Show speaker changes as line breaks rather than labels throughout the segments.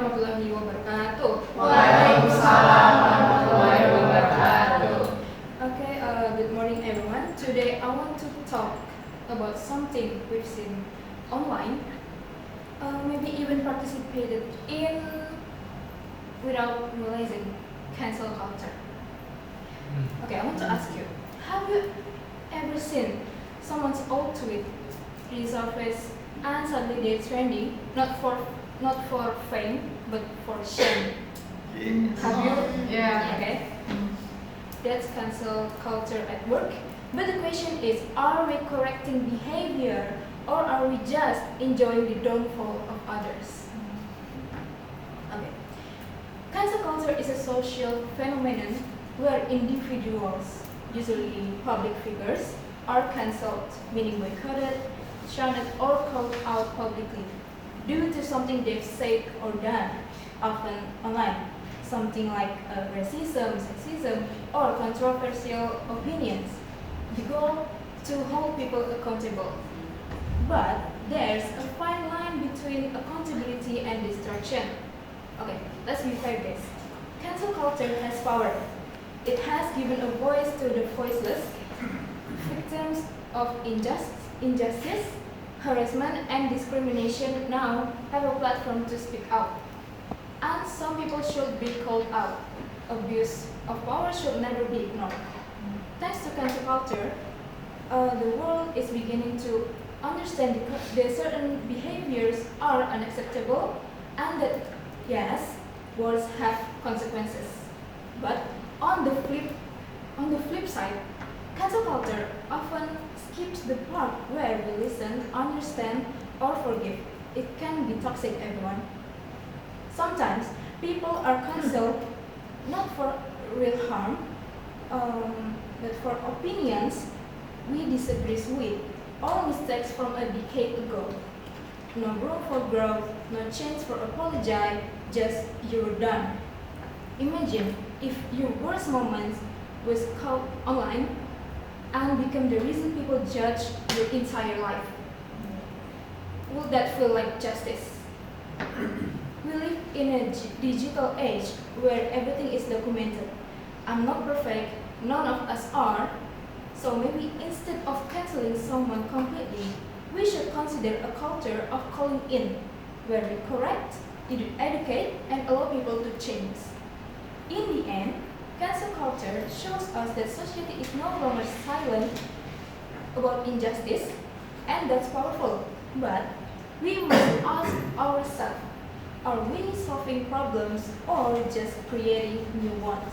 warahmatullahi wabarakatuh.
Waalaikumsalam warahmatullahi wabarakatuh.
Okay, good morning everyone. Today I want to talk about something we've seen online, maybe even participated in without realizing, cancel culture. Okay, I want to ask you, have you ever seen someone's old tweet resurface and suddenly they're trending, not for fame, but for shame? Have you?
Yeah.
Okay. That's cancel culture at work. But the question is, are we correcting behavior or are we just enjoying the downfall of others? Okay. Cancel culture is a social phenomenon where individuals, usually public figures, are cancelled, meaning boycotted, shunned, or called out publicly due to something they've said or done, often online. Something like racism, sexism, or controversial opinions. The goal to hold people accountable. But there's a fine line between accountability and distraction. Okay, let's rephrase this. Cancel culture has power. It has given a voice to the voiceless, victims of injustice, harassment, and discrimination now have a platform to speak out. And some people should be called out. Abuse of power should never be ignored. Thanks to cancel culture, the world is beginning to understand that certain behaviors are unacceptable and that, yes, words have consequences. But on the flip side, cancel culture often skips the part where we listen, understand, or forgive. It can be toxic, everyone. Sometimes people are cancelled not for real harm, but for opinions we disagree with or mistakes from a decade ago. No room for growth, no chance for apology, just you're done. Imagine if your worst moments was caught online and become the reason people judge your entire life. Would that feel like justice? We live in a digital age where everything is documented. I'm not perfect, none of us are, so maybe instead of canceling someone completely, we should consider a culture of calling in, where we correct, educate, and allow people to change. In the end, cancel culture shows us that society is no longer silent about injustice, and that's powerful. But we must ask ourselves, are we solving problems or just creating new ones?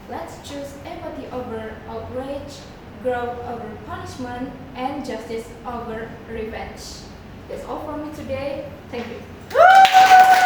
Let's choose empathy over outrage, growth over punishment, and justice over revenge. That's all from me today. Thank you.